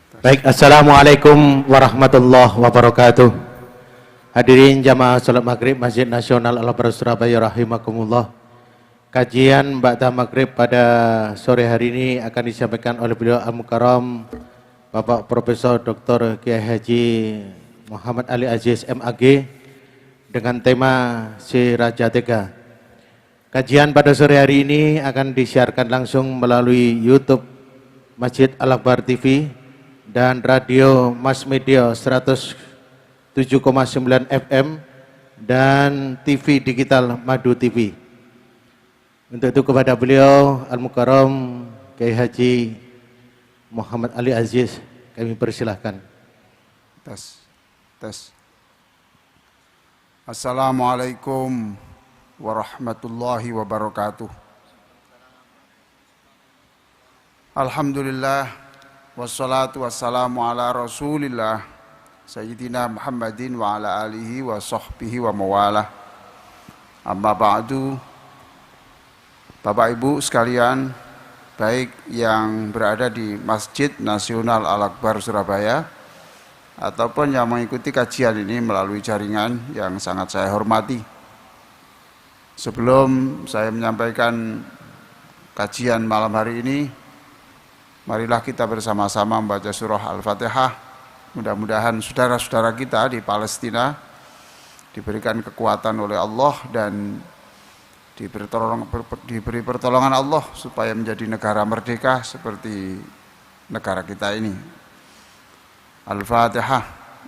Baik, Assalamualaikum warahmatullahi wabarakatuh. Hadirin jamaah salat maghrib Masjid Nasional Al-Akbar Surabaya rahimakumullah. Kajian ba'da maghrib pada sore hari ini akan disampaikan oleh beliau Al-Mukarram Bapak Profesor Dr. Kiai Haji Muhammad Ali Aziz MAG dengan tema Si Raja Tega. Kajian pada sore hari ini akan disiarkan langsung melalui YouTube Masjid Al-Akbar TV dan radio Mass Media 107,9 FM dan TV digital Madu TV. Untuk itu kepada beliau Al-Mukarram Kiai Haji Muhammad Ali Aziz kami persilahkan. Tes. Assalamualaikum warahmatullahi wabarakatuh. Alhamdulillah wassalatu wassalamu ala Rasulillah Sayyidina Muhammadin wa ala alihi wa sahbihi wa mawalah. Amma ba'du. Bapak Ibu sekalian, baik yang berada di Masjid Nasional Al-Akbar Surabaya ataupun yang mengikuti kajian ini melalui jaringan yang sangat saya hormati. Sebelum saya menyampaikan kajian malam hari ini, marilah kita bersama-sama membaca surah Al-Fatihah. Mudah-mudahan saudara-saudara kita di Palestina diberikan kekuatan oleh Allah dan diberi pertolongan Allah supaya menjadi negara merdeka seperti negara kita ini. Al-Fatihah.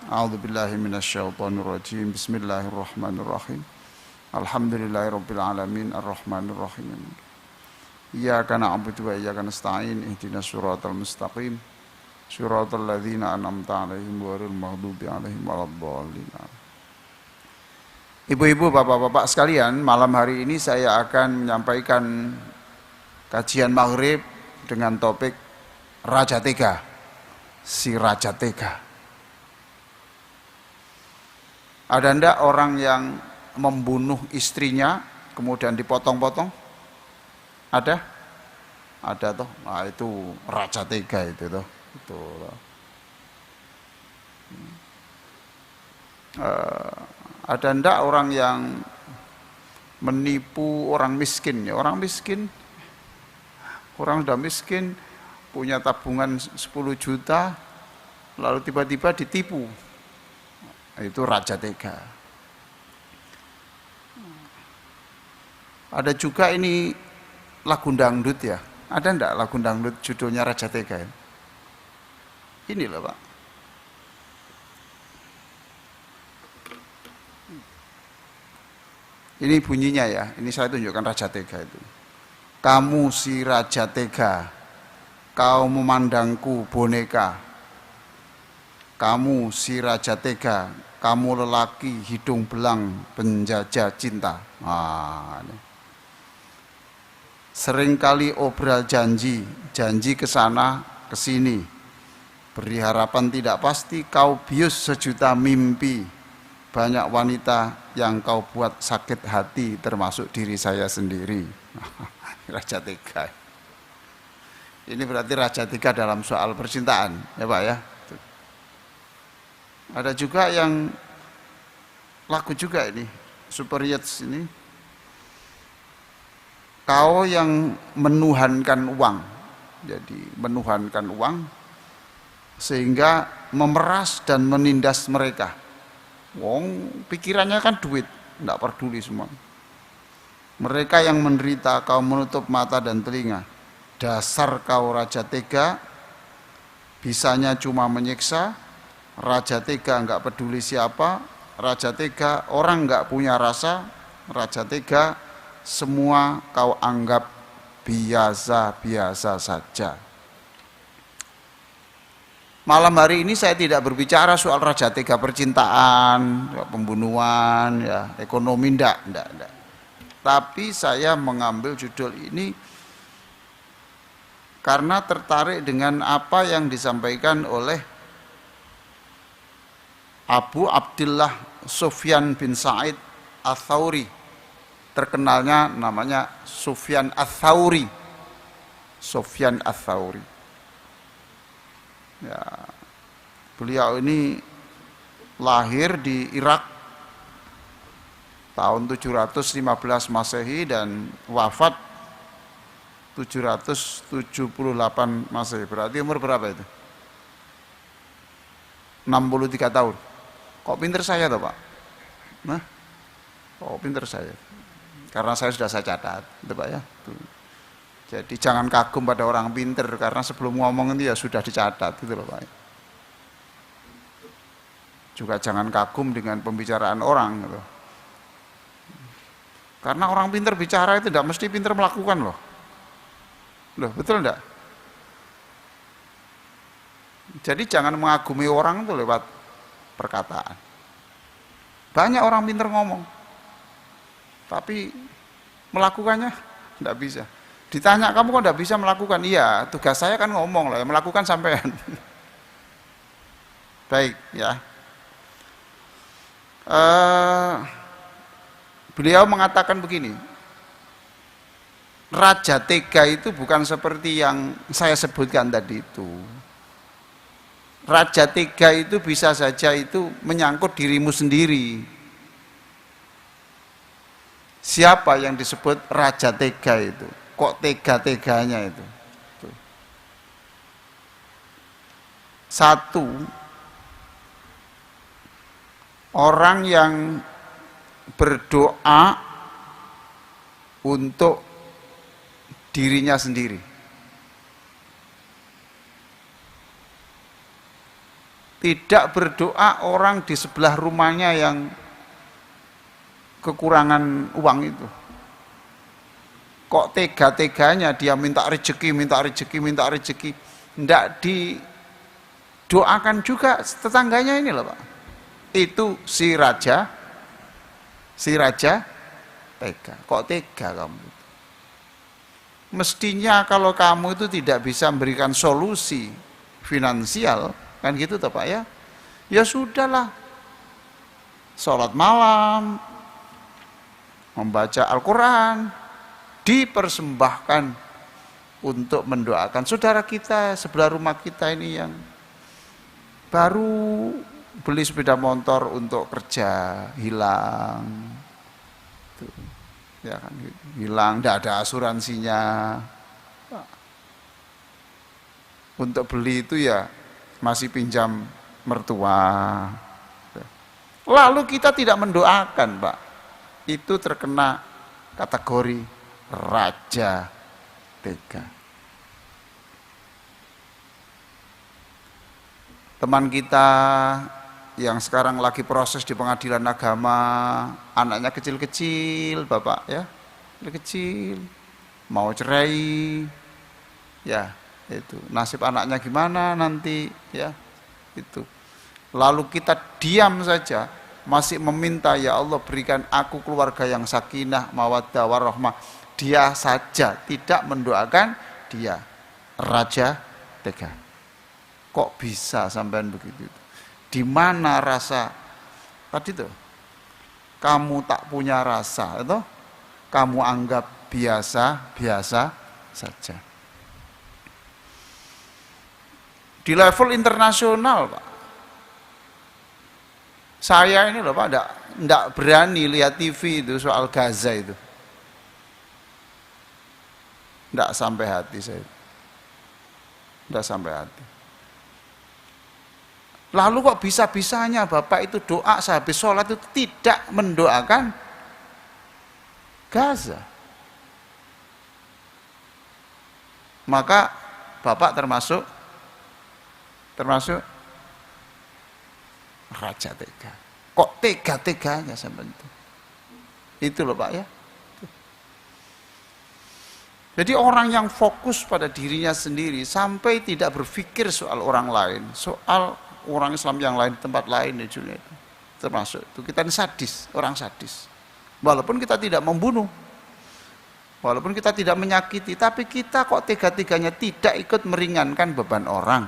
A'udzubillahi minasyaitonirrajim. Bismillahirrahmanirrahim. Alhamdulillahirabbil alamin arrahmanir rahim. Iyyaka na'budu wa iyyaka nasta'in ihdinas siratal mustaqim siratal ladzina an'amta 'alaihim ghairil maghdubi 'alaihim waladdallin. Ibu-ibu, bapak-bapak sekalian, malam hari ini saya akan menyampaikan kajian maghrib dengan topik Raja Tega, si Raja Tega. Ada ndak orang yang membunuh istrinya kemudian dipotong-potong? Ada? Ada toh. Nah, itu Raja Tega itu toh. Ada ndak orang yang menipu orang miskin ya? Orang sudah miskin punya tabungan 10 juta lalu tiba-tiba ditipu. Itu Raja Tega. Ada juga ini lagu dangdut ya. Ada ndak lagu dangdut judulnya Raja Tega? Ini loh Pak. Ini bunyinya ya. Ini saya tunjukkan Raja Tega itu. Kamu si Raja Tega, kau memandangku boneka. Kamu si Raja Tega, kamu lelaki hidung belang penjajah cinta. Ini. Seringkali obral janji ke sana ke sini. Beri harapan tidak pasti, kau bius sejuta mimpi. Banyak wanita yang kau buat sakit hati termasuk diri saya sendiri. Raja Tega. Ini berarti Raja Tega dalam soal percintaan, ya Pak ya. Ada juga yang lagu juga ini, Super Yachts ini. Kau yang menuhankan uang. Jadi menuhankan uang sehingga memeras dan menindas mereka. Wong pikirannya kan duit, enggak peduli semua. Mereka yang menderita kau menutup mata dan telinga. Dasar kau Raja Tega, bisanya cuma menyiksa. Raja Tega enggak peduli siapa. Raja Tega orang enggak punya rasa. Raja Tega semua kau anggap biasa-biasa saja. Malam hari ini saya tidak berbicara soal Raja Tega percintaan, pembunuhan, ya, ekonomi, enggak. Tapi saya mengambil judul ini karena tertarik dengan apa yang disampaikan oleh Abu Abdullah Sufyan bin Sa'id Ats-Tsauri. Terkenalnya namanya Sufyan Ats-Tsauri. Ya, beliau ini lahir di Irak tahun 715 Masehi dan wafat 778 Masehi. Berarti umur berapa itu? 63 tahun. Kok pinter saya toh Pak? Nah, kok pinter saya? Karena saya sudah saya catat, itu Pak ya. Jadi jangan kagum pada orang pinter, karena sebelum ngomong itu ya sudah dicatat, gitu loh Pak. Juga jangan kagum dengan pembicaraan orang, gitu. Karena orang pinter bicara itu tidak mesti pinter melakukan loh. Loh, betul enggak? Jadi jangan mengagumi orang itu lewat perkataan. Banyak orang pinter ngomong, tapi melakukannya enggak bisa. Ditanya, kamu kok enggak bisa melakukan? Iya, tugas saya kan ngomong lah, melakukan sampean. Baik, ya. Beliau mengatakan begini, raja tega itu bukan seperti yang saya sebutkan tadi itu. Raja tega itu bisa saja itu menyangkut dirimu sendiri. Siapa yang disebut raja tega itu? Kok tega-teganya itu? Satu, orang yang berdoa untuk dirinya sendiri. Tidak berdoa orang di sebelah rumahnya yang kekurangan uang itu. Kok tega-teganya dia minta rezeki, minta rezeki, minta rezeki. Tidak didoakan juga tetangganya ini loh Pak. Itu si raja tega. Kok tega kamu? Mestinya kalau kamu itu tidak bisa memberikan solusi finansial, kan gitu toh Pak ya? Ya sudahlah, sholat malam, membaca Al-Quran, dipersembahkan untuk mendoakan saudara kita sebelah rumah kita ini yang baru beli sepeda motor untuk kerja, hilang, tuh, ya kan, hilang, tidak ada asuransinya. Untuk beli itu ya masih pinjam mertua. Lalu kita tidak mendoakan, Pak. Itu terkena kategori raja tega. Teman kita yang sekarang lagi proses di pengadilan agama, anaknya kecil-kecil, Bapak ya, kecil, mau cerai, ya itu nasib anaknya gimana nanti, ya itu. Lalu kita diam saja, masih meminta, ya Allah berikan aku keluarga yang sakinah, mawaddah, warahmah. Dia saja tidak mendoakan, dia raja tega. Kok bisa sampean begitu? Di mana rasa tadi tuh? Kamu tak punya rasa, itu kamu anggap biasa saja. Di level internasional, Pak. Saya ini loh Pak, enggak berani lihat TV itu soal Gaza itu. Enggak sampai hati saya. Enggak sampai hati. Lalu kok bisa-bisanya Bapak itu doa sehabis sholat itu tidak mendoakan Gaza? Maka Bapak termasuk raja tega. Kok tega-teganya sampai itu loh Pak ya. Jadi orang yang fokus pada dirinya sendiri sampai tidak berpikir soal orang lain, soal orang Islam yang lain, tempat lain itu termasuk itu. Kita ini sadis, orang sadis. Walaupun kita tidak membunuh, walaupun kita tidak menyakiti, tapi kita kok tega-teganya tidak ikut meringankan beban orang.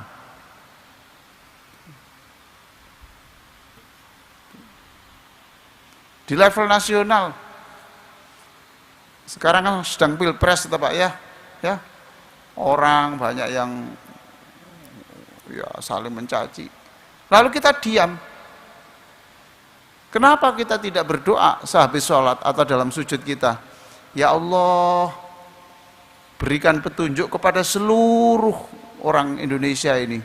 Di level nasional, sekarang kan sedang pilpres, Pak ya, orang banyak yang ya saling mencaci. Lalu kita diam. Kenapa kita tidak berdoa sehabis sholat atau dalam sujud kita? Ya Allah, berikan petunjuk kepada seluruh orang Indonesia ini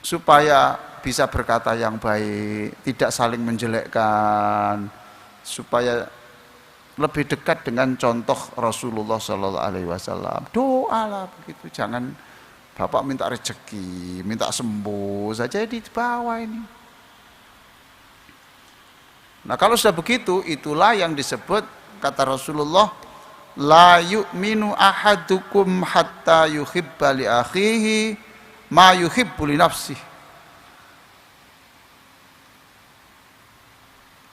supaya bisa berkata yang baik, tidak saling menjelekkan, supaya lebih dekat dengan contoh Rasulullah Sallallahu Alaihi Wasallam. Doalah begitu, jangan Bapak minta rezeki, minta sembuh saja di bawah ini. Nah kalau sudah begitu, itulah yang disebut kata Rasulullah, la yu'minu ahadukum hatta yuhibba li akhihi ma yuhibbu li nafsihi.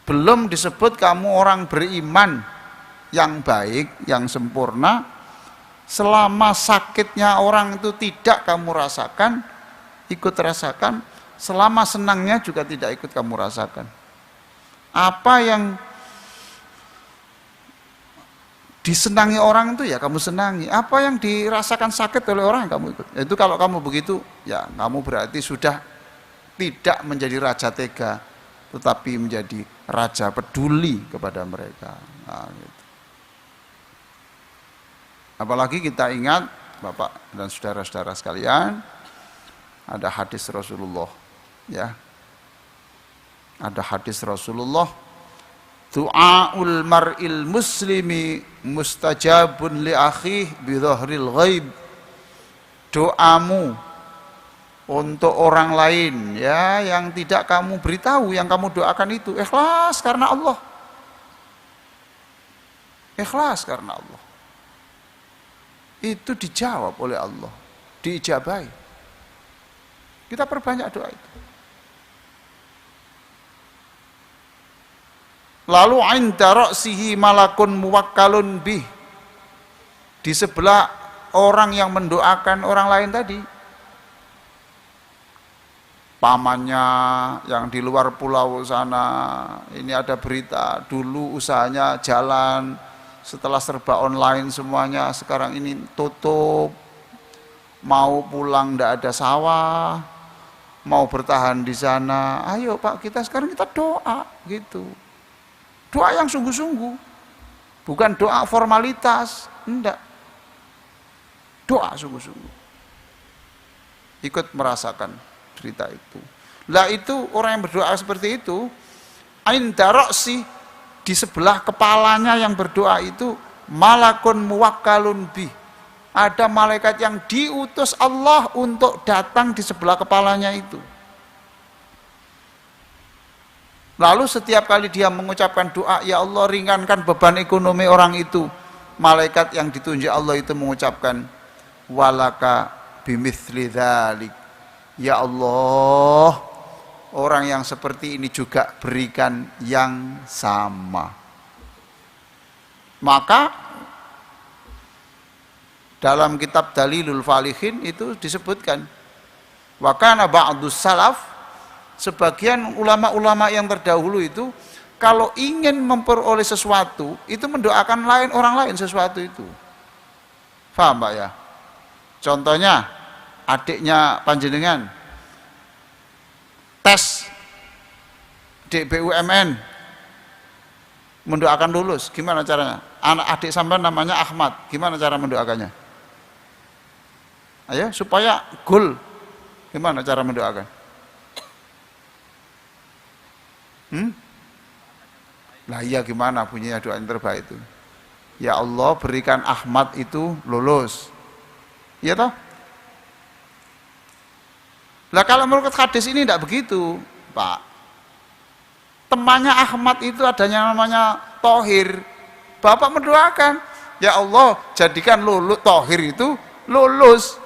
Belum disebut kamu orang beriman yang baik, yang sempurna, selama sakitnya orang itu tidak kamu rasakan, ikut rasakan, selama senangnya juga tidak ikut kamu rasakan. Apa yang disenangi orang itu ya kamu senangi, apa yang dirasakan sakit oleh orang kamu ikut. Itu kalau kamu begitu, ya kamu berarti sudah tidak menjadi raja tega, tetapi menjadi raja peduli kepada mereka. Nah, gitu. Apalagi kita ingat, Bapak dan saudara-saudara sekalian, ada hadis Rasulullah, ya. Ada hadis Rasulullah, du'aul mar'il muslimi mustajabun li akhih bi dhahril ghaib. Doamu untuk orang lain ya yang tidak kamu beritahu, yang kamu doakan itu ikhlas karena Allah. Ikhlas karena Allah. Itu dijawab oleh Allah, diijabahi. Kita perbanyak doa itu. Lalu inda ra'sihi malakun muwakkalun bih. Di sebelah orang yang mendoakan orang lain tadi, pamannya yang di luar pulau sana, ini ada berita, dulu usahanya jalan, setelah serba online semuanya, sekarang ini tutup, mau pulang ndak ada sawah, mau bertahan di sana, ayo Pak, sekarang kita doa, gitu. Doa yang sungguh-sungguh, bukan doa formalitas, enggak. Doa sungguh-sungguh. Ikut merasakan cerita itu. Lah itu orang yang berdoa seperti itu, inda ra'si, di sebelah kepalanya yang berdoa itu, malakun muwakkalun bih. Ada malaikat yang diutus Allah untuk datang di sebelah kepalanya itu. Lalu setiap kali dia mengucapkan doa, ya Allah ringankan beban ekonomi orang itu, malaikat yang ditunjuk Allah itu mengucapkan, walaka bimithli dzalik. Ya Allah, orang yang seperti ini juga berikan yang sama. Maka dalam kitab Dalilul Falihin itu disebutkan, wa kana ba'dus salaf, sebagian ulama-ulama yang terdahulu itu kalau ingin memperoleh sesuatu itu mendoakan orang lain sesuatu itu. Paham Pak ya? Contohnya adiknya panjenengan tes di BUMN mendoakan lulus, gimana caranya? Anak adik sampai namanya Ahmad, gimana cara mendoakannya? Ayo supaya goal, gimana cara mendoakan? Lah iya gimana bunyinya doa yang terbaik itu? Ya Allah berikan Ahmad itu lulus. Iya toh? Lah kalau menurut hadis ini tidak begitu, Pak. Temannya Ahmad itu adanya namanya Tohir. Bapak mendoakan, ya Allah jadikan lulus Tohir itu lulus.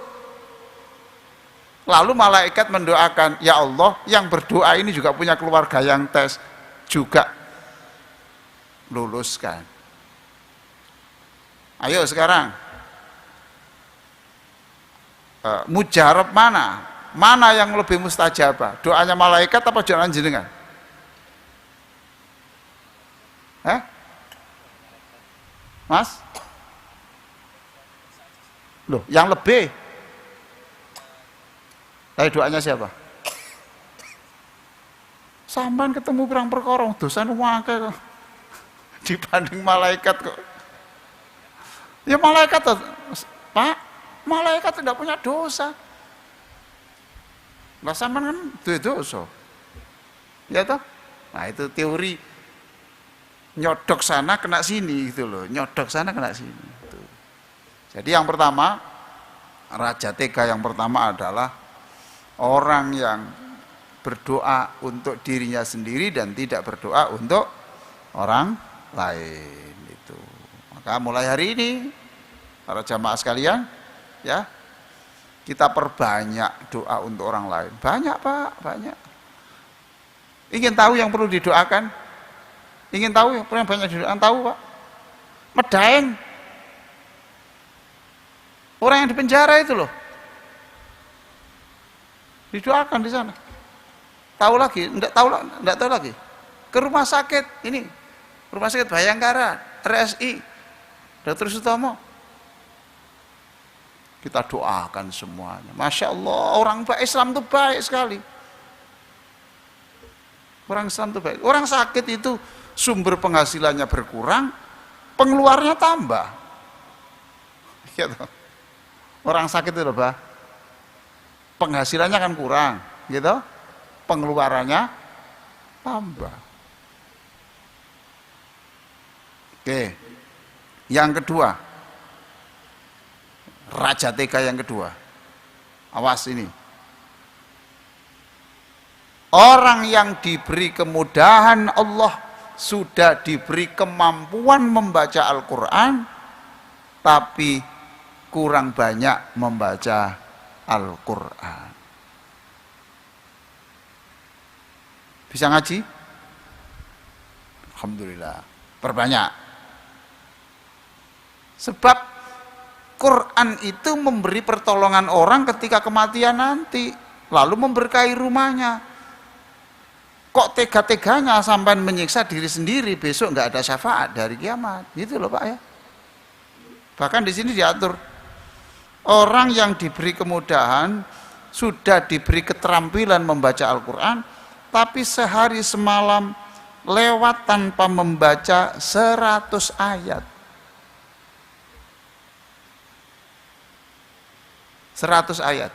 Lalu malaikat mendoakan, ya Allah yang berdoa ini juga punya keluarga yang tes, juga luluskan. Ayo sekarang, mujarab mana? Mana yang lebih mustajabah? Doanya malaikat apa doanya jenengan? Mas? Loh, yang lebih? Tapi doanya siapa? Sampan ketemu perang perkorong, dosa nuwake kok. Dibanding malaikat kok. Ya malaikat toh, Pak, malaikat tidak punya dosa. Lah sampean kan duwe dosa. Ya toh? Nah, itu teori nyodok sana kena sini gitu loh. Nyodok sana kena sini. Gitu. Jadi yang pertama, Raja Tega yang pertama adalah orang yang berdoa untuk dirinya sendiri dan tidak berdoa untuk orang lain itu. Maka mulai hari ini para jamaah sekalian, ya, kita perbanyak doa untuk orang lain. Banyak Pak, banyak. Ingin tahu yang perlu didoakan? Ingin tahu yang banyak didoakan? Tahu Pak? Medaeng. Orang yang di penjara itu loh. Didoakan di sana. Tahu lagi? Enggak tahu lagi. Ke rumah sakit ini. Rumah sakit Bayangkara, RSI. Dr. Sutomo. Kita doakan semuanya. Masya Allah, orang Islam itu baik sekali. Orang Islam itu baik. Orang sakit itu sumber penghasilannya berkurang, pengeluarnya tambah. Gitu. Orang sakit itu apa? Penghasilannya kan kurang, gitu. Pengeluarannya tambah. Oke. Yang kedua, Raja Tega yang kedua. Awas ini. Orang yang diberi kemudahan Allah, sudah diberi kemampuan membaca Al-Quran, tapi kurang banyak membaca Al-Quran. Bisa ngaji? Alhamdulillah. Perbanyak. Sebab Quran itu memberi pertolongan orang ketika kematian nanti, lalu memberkahi rumahnya. Kok tega-teganya sampai menyiksa diri sendiri, besok nggak ada syafaat dari kiamat, gitu loh Pak ya. Bahkan di sini diatur, orang yang diberi kemudahan sudah diberi keterampilan membaca Al-Quran, tapi sehari semalam lewat tanpa membaca 100 ayat. 100 ayat.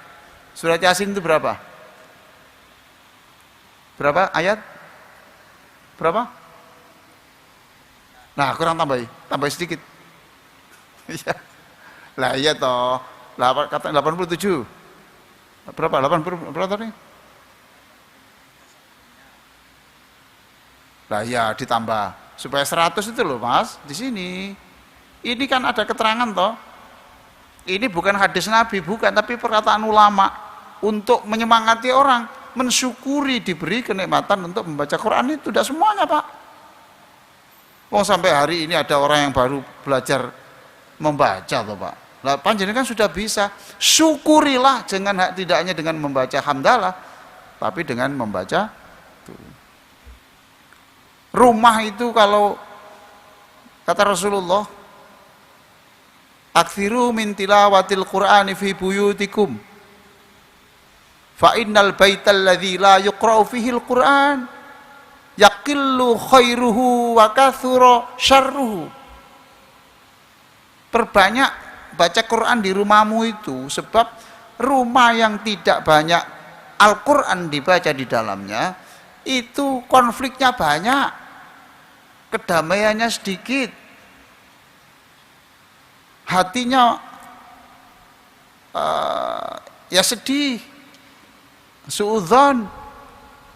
Surat Yasin itu berapa? Berapa ayat? Berapa? Nah, kurang tambahin, tambah sedikit. Iya. Lah iya toh. 87. Berapa? 80 berapa tadi? Lah ya ditambah supaya 100 itu loh Mas di sini. Ini kan ada keterangan toh. Ini bukan hadis Nabi, bukan, tapi perkataan ulama untuk menyemangati orang, mensyukuri diberi kenikmatan untuk membaca Quran itu. Tidak semuanya Pak. Wong sampai hari ini ada orang yang baru belajar membaca toh Pak. Lah panjenengan kan sudah bisa, syukurilah, jangan tidak hanya dengan membaca hamdalah, tapi dengan membaca tuh. Rumah itu kalau kata Rasulullah, aktsiru min tilawatil Qur'ani fi buyutikum fa innal baital ladzi la yuqra'u fihi al-Qur'an yaqillu khairuhu wa kathura syarruhu. Perbanyak baca Quran di rumahmu itu, sebab rumah yang tidak banyak Al-Quran dibaca di dalamnya itu konfliknya banyak, kedamaiannya sedikit, hatinya ya sedih, suudzon,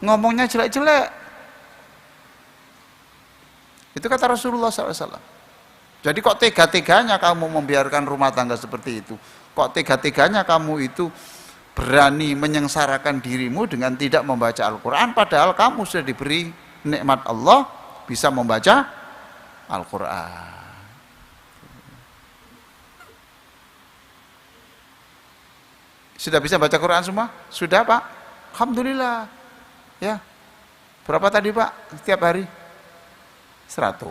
ngomongnya jelek-jelek. Itu kata Rasulullah SAW. Jadi kok tega-teganya kamu membiarkan rumah tangga seperti itu? Kok tega-teganya kamu itu berani menyengsarakan dirimu dengan tidak membaca Al-Quran, padahal kamu sudah diberi nikmat Allah bisa membaca Al-Quran. Sudah bisa baca Quran semua? Sudah Pak? Alhamdulillah. Ya. Berapa tadi Pak? Setiap hari? 100.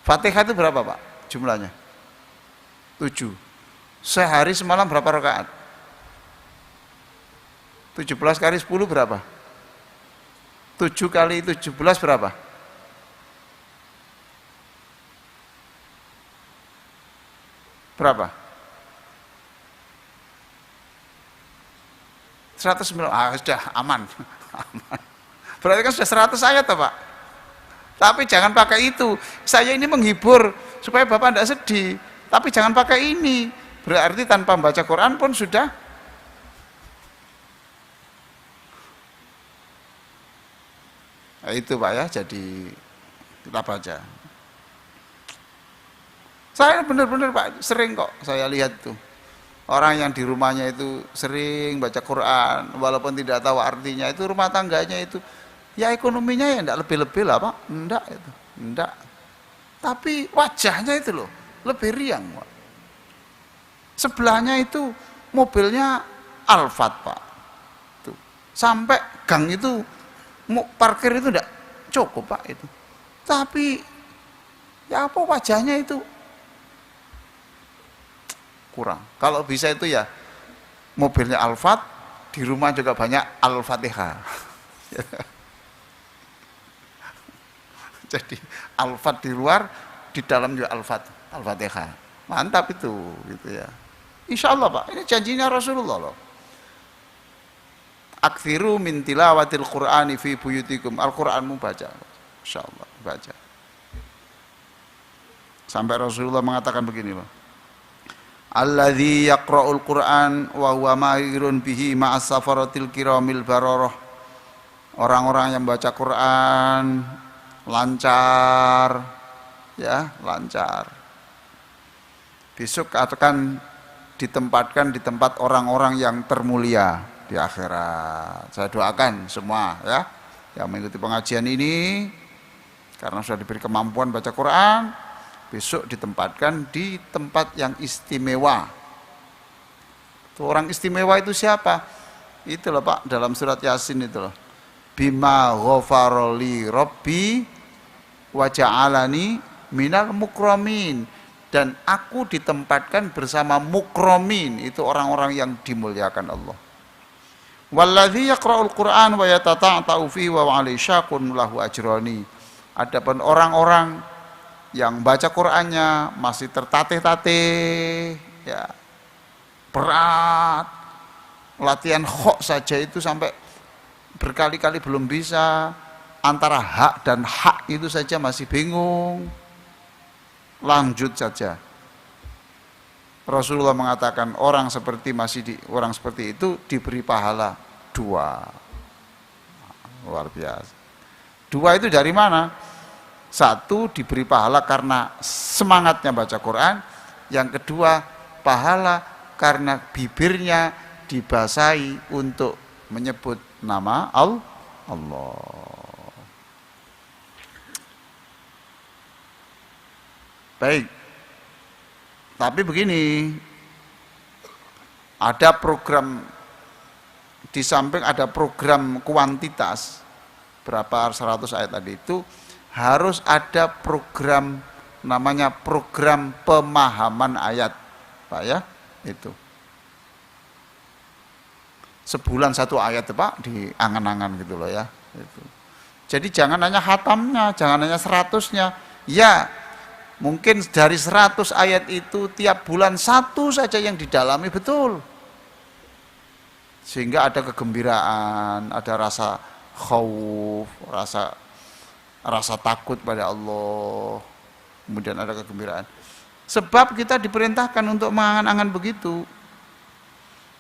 Fatihah itu berapa Pak jumlahnya? 7. Sehari semalam berapa rakaat? 17 kali 10 berapa? 7 kali 17 berapa? Berapa? 109. Sudah aman. Aman. Berarti kan sudah 100 ayat toh, Pak. Tapi jangan pakai itu. Saya ini menghibur supaya Bapak tidak sedih. Tapi jangan pakai ini. Berarti tanpa membaca Quran pun sudah. Nah, itu Pak ya, jadi kita baca. Saya benar-benar Pak, sering kok saya lihat tuh. Orang yang di rumahnya itu sering baca Quran, walaupun tidak tahu artinya, itu rumah tangganya itu, ya ekonominya ya enggak lebih-lebih lah Pak, enggak itu, enggak. Tapi wajahnya itu loh, lebih riang Pak. Sebelahnya itu mobilnya Alphard Pak. Tuh. Sampai gang itu mau parkir itu enggak cukup Pak itu. Tapi ya apa wajahnya itu kurang. Kalau bisa itu ya mobilnya Alphard, di rumah juga banyak Al-Fatihah. Jadi Alphard di luar, di dalam juga Al-Fatihah. Mantap itu, gitu ya. Insya Allah Pak, ini janjinya Rasulullah loh. Aktsiru min tilawatil Qur'ani fi buyutikum. Al-Qur'anmu baca. Insya Allah baca. Sampai Rasulullah mengatakan begini Pak. Alladzi yaqra'ul Qur'an wa huwa mahirun bihi ma'as safaratil kiramil bararah. Orang-orang yang baca Quran lancar, ya, lancar. Besok akan ditempatkan di tempat orang-orang yang termulia di akhirat. Saya doakan semua ya yang mengikuti pengajian ini, karena sudah diberi kemampuan baca Quran, besok ditempatkan di tempat yang istimewa. Itu orang istimewa itu siapa? Itu loh Pak, dalam surat Yasin itu loh. Bima ghafaroli rabbi wa ja'alani minal mukramin. Dan aku ditempatkan bersama mukromin, itu orang-orang yang dimuliakan Allah. Walladzi yaqra'ul Qur'an wa yatata'u fihi wa 'alaihi syaqun lahu ajrani. Adapun orang-orang yang baca Qur'annya masih tertatih-tatih, ya, berat, latihan kok saja itu sampai berkali-kali belum bisa, antara hak dan hak itu saja masih bingung. Lanjut saja. Rasulullah mengatakan orang seperti orang seperti itu diberi pahala 2. Luar biasa. 2 itu dari mana? 1 diberi pahala karena semangatnya baca Quran. Yang kedua, pahala karena bibirnya dibasahi untuk menyebut nama Allah. Baik, tapi begini, ada program, di samping ada program kuantitas, berapa 100 ayat tadi itu, harus ada program, namanya program pemahaman ayat, Pak ya, itu. Sebulan 1 ayat Pak, di angan-angan gitu loh ya. Itu. Jadi jangan hanya hatamnya, jangan hanya 100-nya, ya. Mungkin dari 100 ayat itu tiap bulan 1 saja yang didalami betul. Sehingga ada kegembiraan, ada rasa khauf, rasa takut pada Allah. Kemudian ada kegembiraan. Sebab kita diperintahkan untuk mengangan-angan begitu.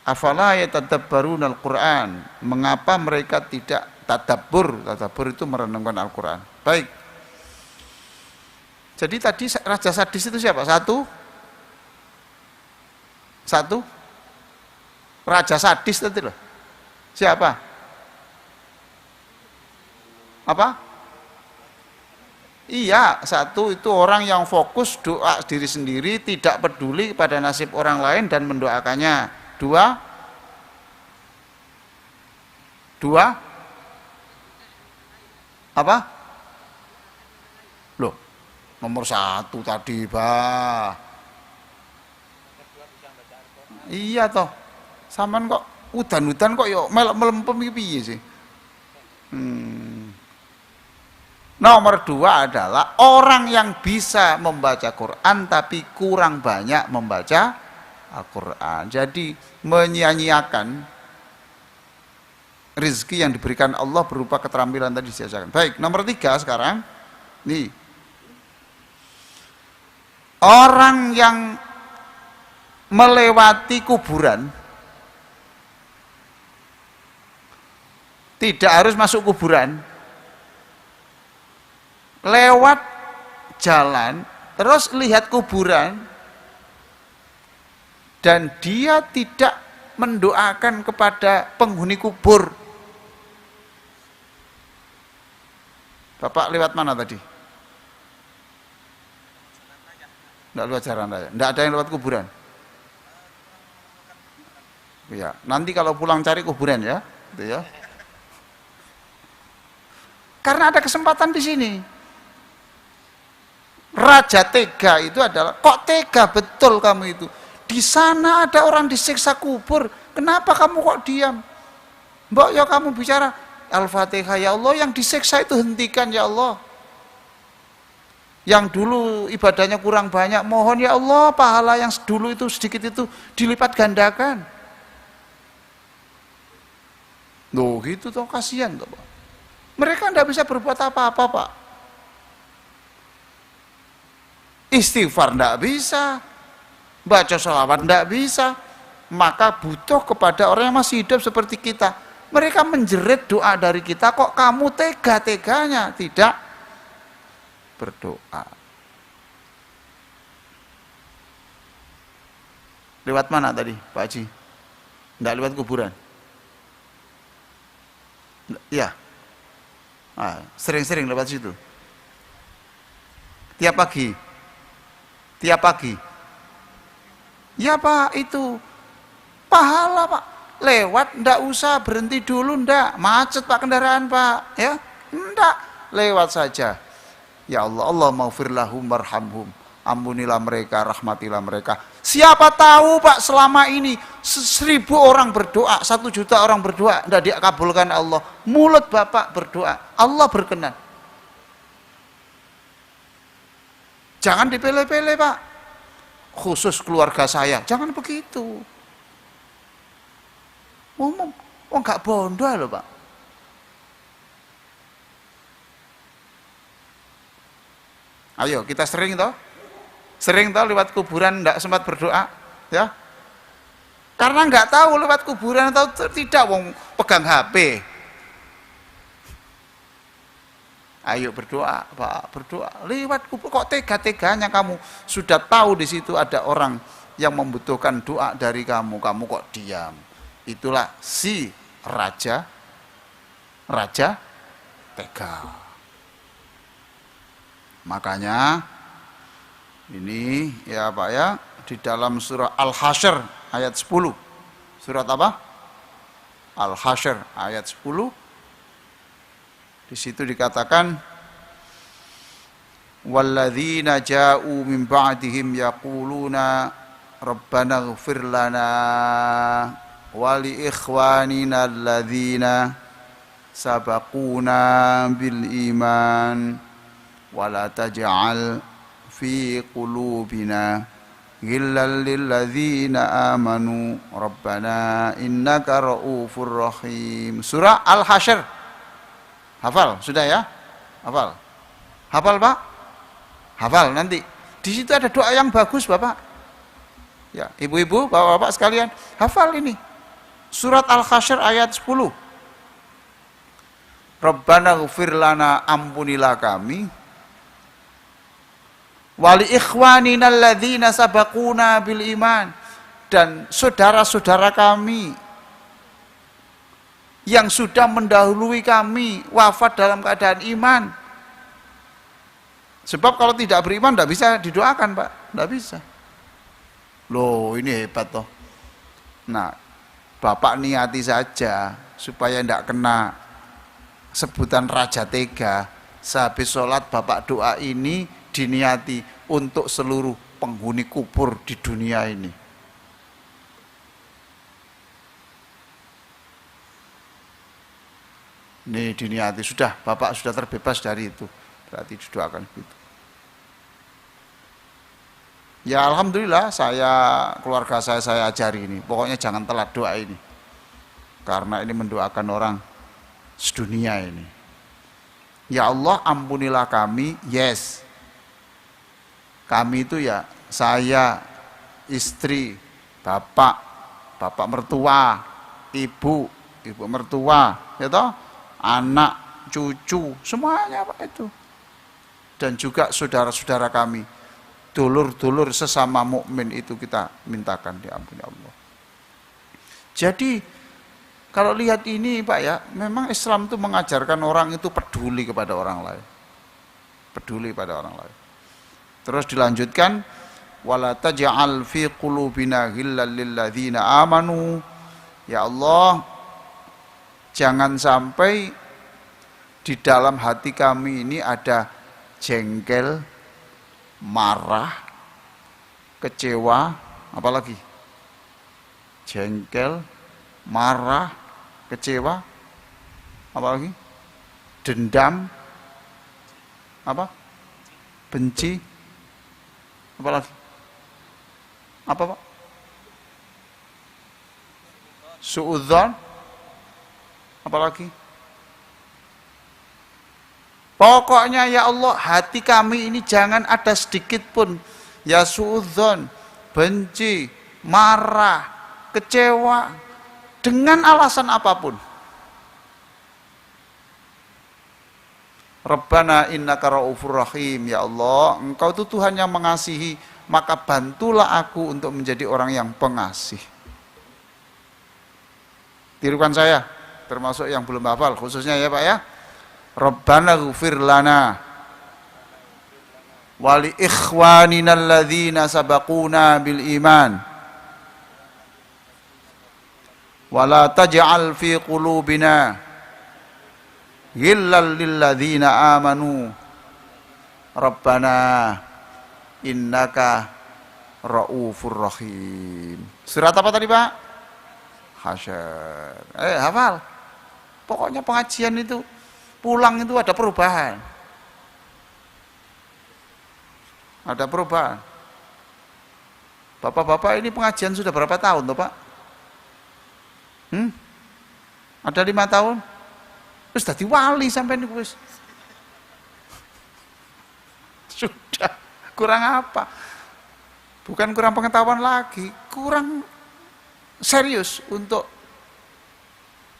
Afala yatadabbarunal Qur'an? Mengapa mereka tidak tadabbur? Tadabbur itu merenungkan Al-Qur'an. Baik. Jadi tadi raja sadis itu siapa? Satu? Raja sadis tadi loh. Siapa? Apa? Iya, 1 itu orang yang fokus doa diri sendiri, tidak peduli pada nasib orang lain dan mendoakannya. 2? Apa? Loh, nomor 1 tadi, Bah. Iya toh. Saman kok udan-udan kok yo melok melempem iki piye sih? Nomor dua adalah orang yang bisa membaca Quran tapi kurang banyak membaca Al-Quran. Jadi menyia-nyiakan rezeki yang diberikan Allah berupa keterampilan tadi sia-siakan. Baik, nomor tiga sekarang. Nih. Orang yang melewati kuburan tidak harus masuk kuburan, lewat jalan terus lihat kuburan dan dia tidak mendoakan kepada penghuni kubur. Bapak lewat mana tadi? Tidak lewat jalan raya, tidak ada yang lewat kuburan. Ya, nanti kalau pulang cari kuburan ya, gitu ya. Karena ada kesempatan di sini. Raja tega itu adalah, kok tega betul kamu itu? Di sana ada orang disiksa kubur, kenapa kamu kok diam? Mbok ya kamu bicara, Al-Fatihah, ya Allah yang disiksa itu hentikan ya Allah. Yang dulu ibadahnya kurang banyak, mohon ya Allah pahala yang dulu itu sedikit itu dilipat gandakan. Loh gitu toh, kasihan toh Pak. Mereka tidak bisa berbuat apa-apa Pak. Istighfar tidak bisa, baca sholawat tidak bisa, maka butuh kepada orang yang masih hidup seperti kita. Mereka menjerit doa dari kita, kok kamu tega-teganya tidak berdoa. Lewat mana tadi Pak Haji? Tidak lewat kuburan? Ya, sering-sering lewat situ. Tiap pagi. Tiap pagi. Ya Pak, itu pahala Pak. Lewat, ndak usah berhenti dulu, ndak. Macet Pak kendaraan Pak, ya. Ndak, lewat saja. Ya Allah, Allah maghfir lahum warhamhum. Ampunilah mereka, rahmatilah mereka. Siapa tahu Pak, selama ini 1000 orang berdoa, 1 juta orang berdoa, ndak dikabulkan Allah. Mulut Bapak berdoa, Allah berkenan. Jangan dipilih-pilih Pak. Khusus keluarga saya, jangan begitu. Ngomong, oh nggak bondo loh Pak. Ayo kita sering toh lewat kuburan nggak sempat berdoa, ya? Karena nggak tahu lewat kuburan atau tidak, wong pegang HP. Ayo berdoa, Pak, berdoa. Lewat kubur kok tega-teganya kamu sudah tahu di situ ada orang yang membutuhkan doa dari kamu kok diam. Itulah si raja tega. Makanya ini ya Pak ya, di dalam surah Al-Hasyr ayat 10. Surat apa? Al-Hasyr ayat 10. Di situ dikatakan walladzina ja'u min ba'dihim yaquluna rabbana ighfir lana wa li ikhwanina alladzina sabaquna bil iman wa la taj'al fi qulubina ghillan lil ladzina amanu rabbana innaka ra'ufur rahim. Surah Al-Hasyr. Hafal sudah ya? Hafal. Hafal Pak? Hafal nanti. Di situ ada doa yang bagus Bapak. Ya, ibu-ibu, bapak-bapak sekalian, hafal ini. Surat Al-Hasyr ayat 10. Rabbana ighfir lana, ampunilah kami. Wali ikhwanina alladzina sabaquna bil iman, dan saudara-saudara kami yang sudah mendahului kami wafat dalam keadaan iman. Sebab kalau tidak beriman tidak bisa didoakan Pak, tidak bisa. Loh ini hebat toh. Nah Bapak niati saja supaya tidak kena sebutan raja tega. Sehabis sholat Bapak doa ini diniati untuk seluruh penghuni kubur di dunia ini. Ini diniati, sudah Bapak sudah terbebas dari itu. Berarti didoakan gitu. Ya alhamdulillah keluarga saya ajari ini. Pokoknya jangan telat doa ini. Karena ini mendoakan orang sedunia ini. Ya Allah ampunilah kami, yes. Kami itu ya saya, istri, bapak mertua, ibu mertua, ya toh, anak, cucu, semuanya Pak itu. Dan juga saudara-saudara kami, dulur-dulur sesama mukmin itu kita mintakan diampuni Allah. Jadi kalau lihat ini Pak ya, memang Islam itu mengajarkan orang itu peduli kepada orang lain. Peduli pada orang lain. Terus dilanjutkan, wala taj'al fi qulubina ghillal lil ladzina amanu. Ya Allah, jangan sampai di dalam hati kami ini ada jengkel, marah, kecewa, apalagi jengkel, marah, kecewa, apalagi dendam, apa? Benci, apalagi? Apa Pak? Suudzon, apalagi? Pokoknya ya Allah, hati kami ini jangan ada sedikit pun ya suudzon, benci, marah, kecewa dengan alasan apapun. Rabbana innaka raufur rahim, ya Allah, Engkau itu Tuhan yang mengasihi, maka bantulah aku untuk menjadi orang yang pengasih. Tirukan saya, termasuk yang belum hafal, khususnya ya Pak ya. Rabbana ghfir lana wali ikhwanina alladzina sabaquna bil iman wala taj'al fi qulubina ghillal lil ladzina amanu Rabbana innaka raufur rahim. Surat apa tadi Pak? Hasyr. Hafal. Pokoknya pengajian itu pulang itu ada perubahan. Ada perubahan. Bapak-bapak ini pengajian sudah berapa tahun toh Pak? Ada 5 tahun? Terus jadi wali sampai ini wis. Sudah, kurang apa? Bukan kurang pengetahuan lagi, kurang serius untuk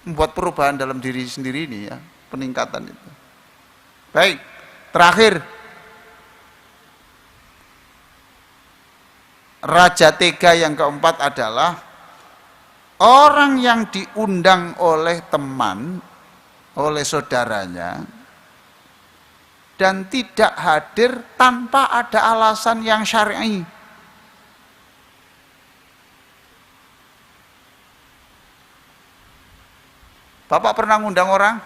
membuat perubahan dalam diri sendiri ini ya, peningkatan itu. Baik, terakhir raja tega yang keempat adalah orang yang diundang oleh teman, oleh saudaranya dan tidak hadir tanpa ada alasan yang syar'i. Bapak pernah ngundang orang?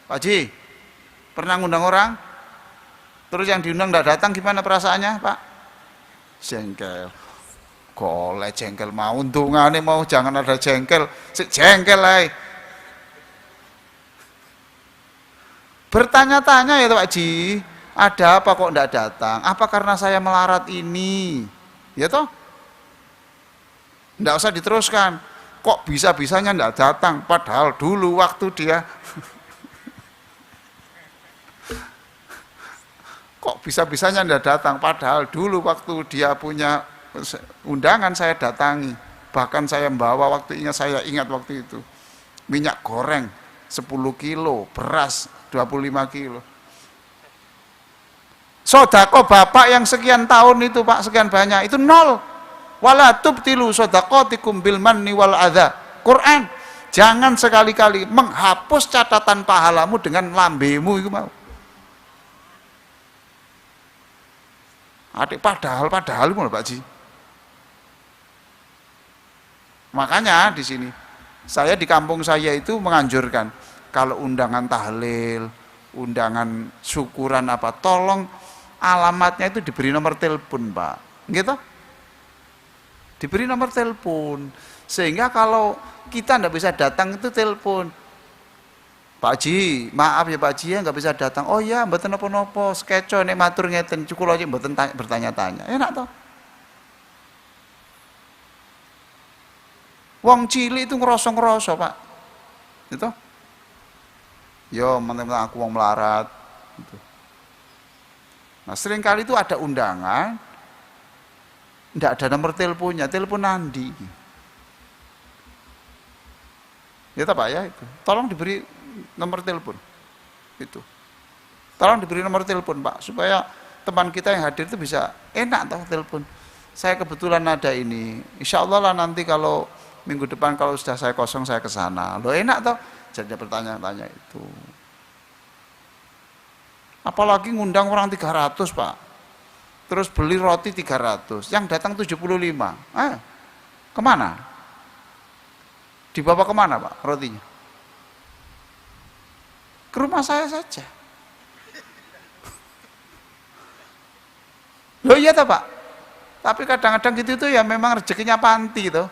Pak Haji, pernah ngundang orang? Terus yang diundang tidak datang, gimana perasaannya Pak? Jengkel. Golek jengkel, mau untungane mau jangan ada jengkel, jengkel lah. Bertanya-tanya ya Pak Haji, ada apa kok tidak datang? Apa karena saya melarat ini? Ya toh? Tidak usah diteruskan. Kok bisa-bisanya tidak datang? Padahal dulu waktu dia kok bisa-bisanya tidak datang? Padahal dulu waktu dia punya undangan saya datangi. Bahkan saya membawa saya ingat waktu itu. Minyak goreng 10 kilo, beras 25 kilo. Sodako bapak yang sekian tahun itu Pak, sekian banyak, itu nol. Wala tubtilu shadaqatikum bil manni wal adza. Quran, jangan sekali-kali menghapus catatan pahalamu dengan lambemu itu mau. Adik padahal itu Pak Ji. Makanya di sini saya di kampung saya itu menganjurkan kalau undangan tahlil, undangan syukuran apa, tolong alamatnya itu diberi nomor telepon Pak. Gitu? Diberi nomor telepon, sehingga kalau kita tidak bisa datang itu telepon. Pak Haji, maaf ya Pak Haji ya nggak bisa datang. Oh iya, mboten napa-napa, sekeco nek matur ngeten, cukup aja mboten bertanya-tanya. Enak toh? Wong cilik itu ngerosok-ngerosok, Pak. Itu. Yo, mentang-mentang aku wong melarat. Gitu. Nah, seringkali itu ada undangan, enggak ada nomor teleponnya, telepon Nandi. Ya Pak ya itu. Tolong diberi nomor telepon. Itu. Tolong diberi nomor telepon, Pak, supaya teman kita yang hadir itu bisa enak toh telepon. Saya kebetulan ada ini. Insya Allah lah nanti kalau minggu depan kalau sudah saya kosong saya ke sana. Loh enak toh. Jadi bertanya-tanya itu. Apalagi ngundang orang 300, Pak. Terus beli roti 300, yang datang 75. Kemana? Dibawa kemana Pak rotinya? Ke rumah saya saja. Loh iya toh Pak. Tapi kadang-kadang gitu tuh ya memang rezekinya panti tuh.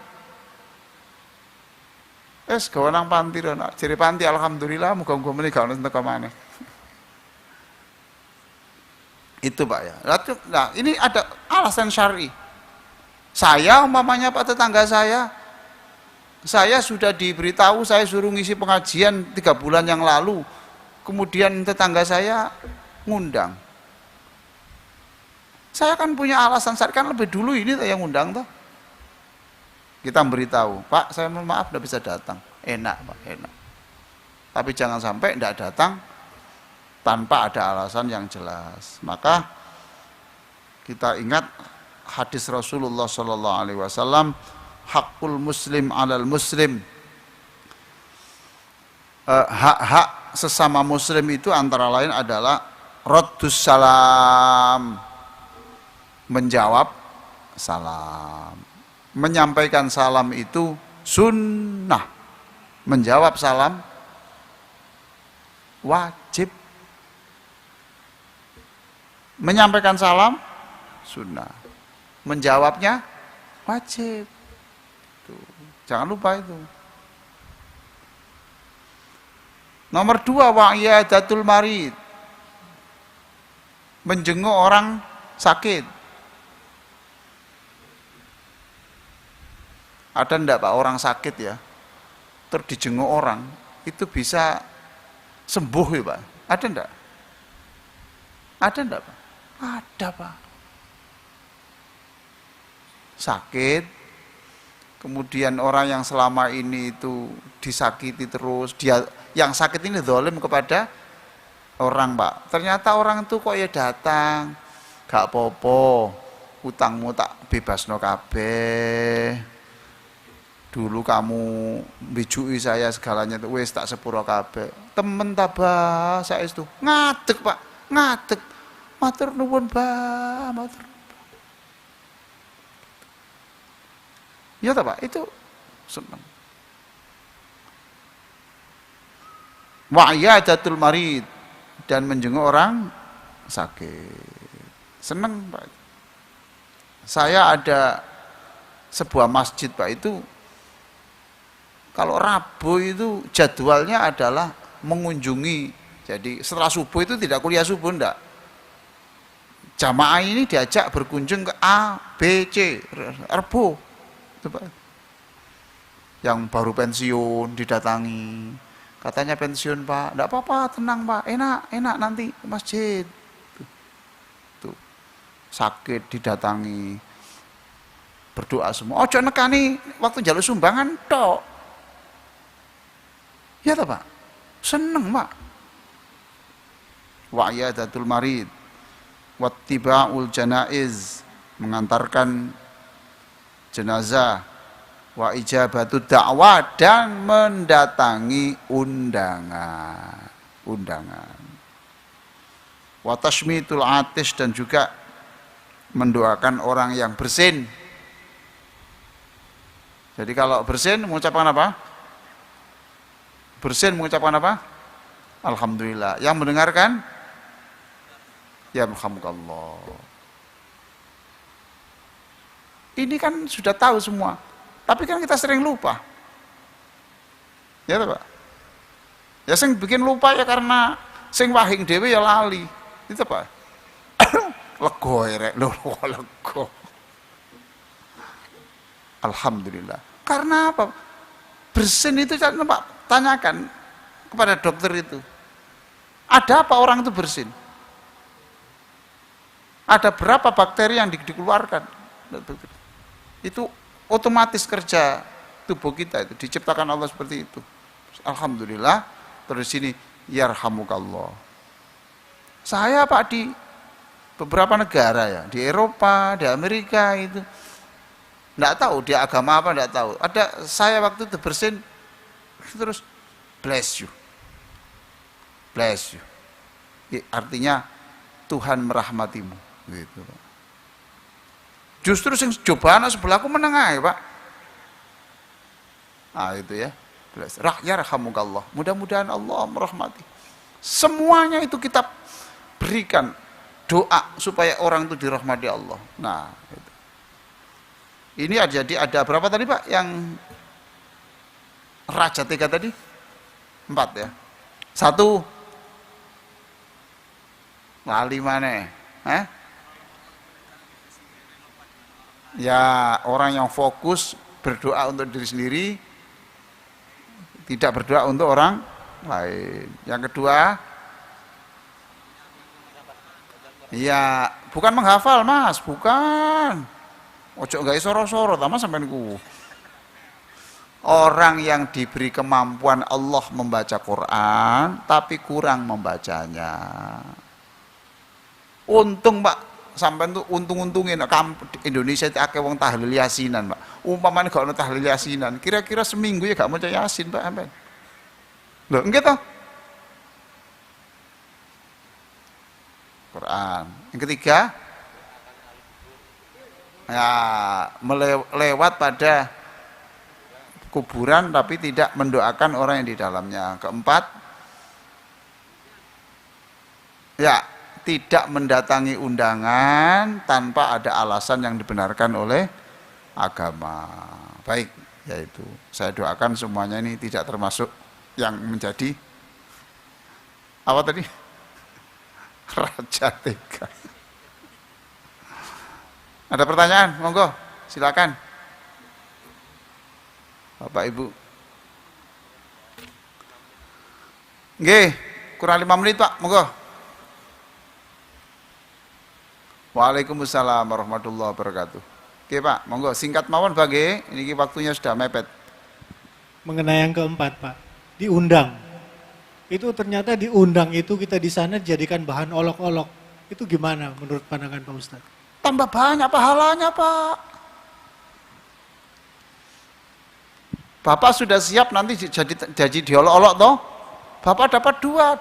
Gawe nang panti lho nak. Jere panti alhamdulillah muga-muga meneh gak ono teko maneh. Itu Pak ya. Nah, ini ada alasan syar'i. Saya umpamanya Pak tetangga saya sudah diberitahu saya suruh ngisi pengajian 3 bulan yang lalu. Kemudian tetangga saya ngundang. Saya kan punya alasan, saya kan lebih dulu ini yang ngundang toh. Kita memberitahu, Pak saya mohon maaf tidak bisa datang. Enak Pak, enak. Tapi jangan sampai tidak datang tanpa ada alasan yang jelas. Maka kita ingat hadis Rasulullah SAW, hakul muslim alal muslim. Hak-hak sesama muslim itu antara lain adalah raddus salam, menjawab salam. Menyampaikan salam itu sunnah, menjawab salam wajib. Menyampaikan salam sunnah, menjawabnya wajib. Tuh, jangan lupa itu. Nomor 2, wa'iyadatul marid, menjenguk orang sakit. Ada enggak Pak orang sakit ya, terus dijenguk orang itu bisa sembuh ya Pak? Ada enggak? Ada enggak Pak? Ada Pak. Sakit, kemudian orang yang selama ini itu disakiti terus, dia yang sakit ini zalim kepada orang Pak. Ternyata orang itu kok ya datang, gak popo, utangmu tak bebasno kabeh. Dulu kamu bijui saya segalanya itu wis tak sepuro kabeh. Temen tabah saya itu ngadeg Pak, ngadeg. Matur nuwun Pak, matur. Ya tak Pak, itu senang. Wa'iyadatul marid, dan menjenguk orang sakit. Senang Pak. Saya ada sebuah masjid Pak, itu kalau Rabu itu jadwalnya adalah mengunjungi. Jadi setelah subuh itu tidak kuliah subuh enggak. Jamaah ini diajak berkunjung ke A, B, C, Rebo. Yang baru pensiun didatangi. Katanya pensiun Pak, enggak apa-apa, tenang Pak, enak nanti ke masjid. Tuh. Sakit didatangi. Berdoa semua. Ojo nekani waktu njaluk sumbangan tok. Ya toh Pak? Seneng Pak. Wa'iyadatul marid, wattiba'ul janaiz, mengantarkan jenazah, wa ijabatud da'wah, dan mendatangi undangan. Wa tashmitul atis, dan juga mendoakan orang yang bersin. Jadi kalau bersin mengucapkan apa? Bersin mengucapkan apa? Alhamdulillah. Yang mendengarkan ya alhamdulillah. Ini kan sudah tahu semua, tapi kan kita sering lupa. Ya Pak. Ya sing bikin lupa ya karena sing wahing dhewe ya lali. Itu Pak. Lego rek, lho lego. Alhamdulillah. Karena apa? Bersin itu Pak, tanyakan kepada dokter itu. Ada apa orang itu bersin? Ada berapa bakteri yang dikeluarkan? Itu otomatis kerja tubuh kita itu diciptakan Allah seperti itu. Alhamdulillah. Terus sini yarhamukallah. Saya Pak di beberapa negara ya, di Eropa, di Amerika itu enggak tahu dia agama apa, enggak tahu. Ada saya waktu itu bersin terus bless you. Bless you. Artinya Tuhan merahmatimu gitu. Justru sing cobaan sebelahku menengah ya Pak. Ah itu ya. Yarhamukallah. Mudah-mudahan Allah merahmati. Semuanya itu kita berikan doa supaya orang itu dirahmati Allah. Nah, itu. Ini jadi ada berapa tadi Pak yang Raja 3 tadi? 4 ya. 1 lali mana? Ya orang yang fokus berdoa untuk diri sendiri, tidak berdoa untuk orang lain. Yang kedua, ya bukan menghafal Mas, bukan. Ojo gak soro-soro, sama sampean ku. Orang yang diberi kemampuan Allah membaca Quran, tapi kurang membacanya. Untung Pak, sampean tuh untung-untungin Indonesia itu akeh wong tahlil yasinan Pak. Umpamane gak ono tahlil yasinan, kira-kira seminggu ya gak maca yasin Pak sampean. Lho, nggih toh? Quran. Yang ketiga, ya lewat pada kuburan tapi tidak mendoakan orang yang di dalamnya. Keempat, ya tidak mendatangi undangan tanpa ada alasan yang dibenarkan oleh agama. Baik, yaitu saya doakan semuanya ini tidak termasuk yang menjadi apa tadi? Raja 3. Ada pertanyaan? Monggo, silakan. Bapak Ibu. Nggih, kurang 5 menit Pak, monggo. Waalaikumsalam warahmatullahi wabarakatuh. Oke Pak, monggo singkat mawon Pak nggih, ini waktunya sudah mepet. Mengenai yang keempat Pak, diundang. Itu ternyata diundang itu kita di sana dijadikan bahan olok-olok. Itu gimana menurut pandangan Pak Ustadz? Tambah banyak pahalanya Pak. Bapak sudah siap nanti jadi diolok-olok toh? Bapak dapat 2,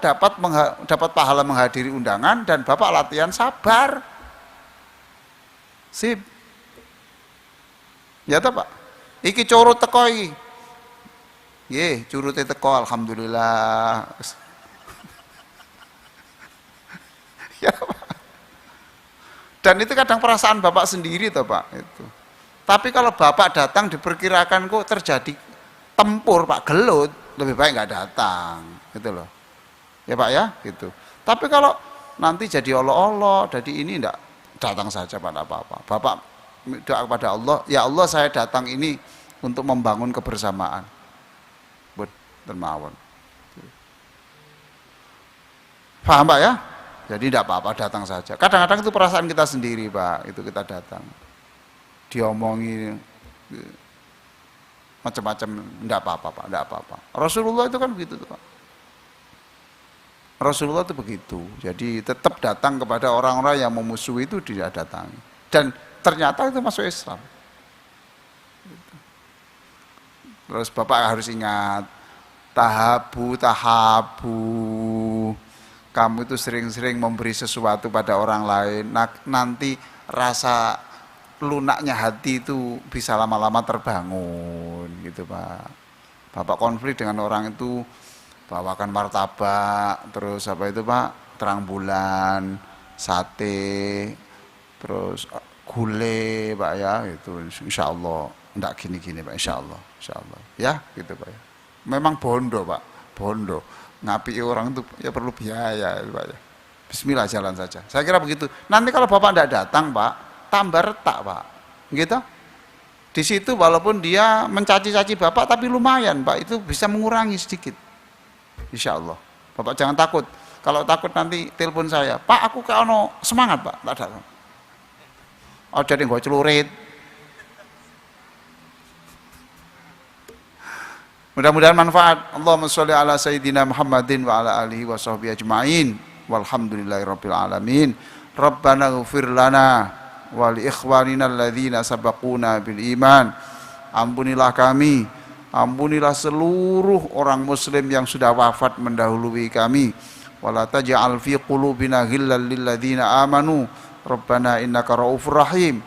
dapat pahala menghadiri undangan dan Bapak latihan sabar. Sip. Ya toh Pak. Iki curut teko iki. Nggih, curute teko alhamdulillah. Ya Pak. Dan itu kadang perasaan Bapak sendiri toh Pak itu. Tapi kalau Bapak datang diperkirakan kok terjadi tempur Pak, gelut, lebih baik nggak datang, gitu loh. Ya Pak ya, gitu. Tapi kalau nanti jadi olok-olok, jadi ini enggak, datang saja Pak, enggak apa-apa. Bapak doa kepada Allah, ya Allah saya datang ini untuk membangun kebersamaan. Buat dermawan. Paham Pak ya? Jadi enggak apa-apa, datang saja. Kadang-kadang itu perasaan kita sendiri Pak, itu kita datang. Diomongi macam-macam, enggak apa-apa Pak, enggak apa-apa. Rasulullah itu kan begitu Pak. Rasulullah itu begitu. Jadi tetap datang kepada orang-orang yang memusuhi itu tidak datang. Dan ternyata itu masuk Islam. Terus Bapak harus ingat, tahabu. Kamu itu sering-sering memberi sesuatu pada orang lain. Nanti rasa lunaknya hati itu bisa lama-lama terbangun gitu Pak. Bapak konflik dengan orang itu, bawakan martabak, terus apa itu Pak, terang bulan, sate, terus gulai Pak ya, itu insya Allah enggak gini-gini Pak, insya Allah ya gitu Pak ya. Memang bondo Pak, bondo. Ngapi orang itu ya perlu biaya, Pak ya. Bismillah jalan saja. Saya kira begitu. Nanti kalau Bapak tidak datang, Pak, tambah retak, Pak. Gitu? Di situ walaupun dia mencaci-caci Bapak, tapi lumayan, Pak. Itu bisa mengurangi sedikit. Insya Allah. Bapak jangan takut. Kalau takut nanti telepon saya, Pak, aku kayak ono semangat, Pak. Tak ada. Oh, jadi nggak celurit. Mudah-mudahan manfaat. Allahumma sholli ala sayyidina Muhammadin wa ala alihi wa sahbihi ajma'in. Walhamdulillahirabbil alamin. Rabbana ighfir lana wa li ikhwanina alladzina sabaquna bil iman. Ampunilah kami, ampunilah seluruh orang muslim yang sudah wafat mendahului kami. Wala taj'al fi qulubina ghillal lil ladzina amanu. Rabbana innaka raufur rahim.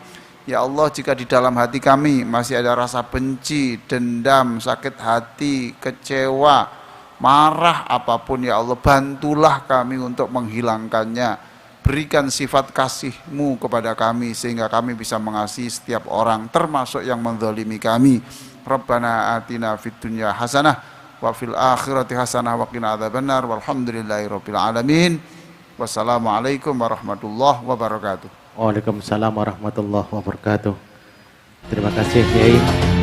Ya Allah, jika di dalam hati kami masih ada rasa benci, dendam, sakit hati, kecewa, marah apapun, ya Allah, bantulah kami untuk menghilangkannya. Berikan sifat kasih-Mu kepada kami sehingga kami bisa mengasihi setiap orang, termasuk yang menzalimi kami. Rabbana atina fid dunya hasanah wa fil akhirati hasanah wa qina adzabannar. Walhamdulillahirabbil alamin. Wassalamualaikum warahmatullahi wabarakatuh. Waalaikumsalam warahmatullahi wabarakatuh. Terima kasih Kiai.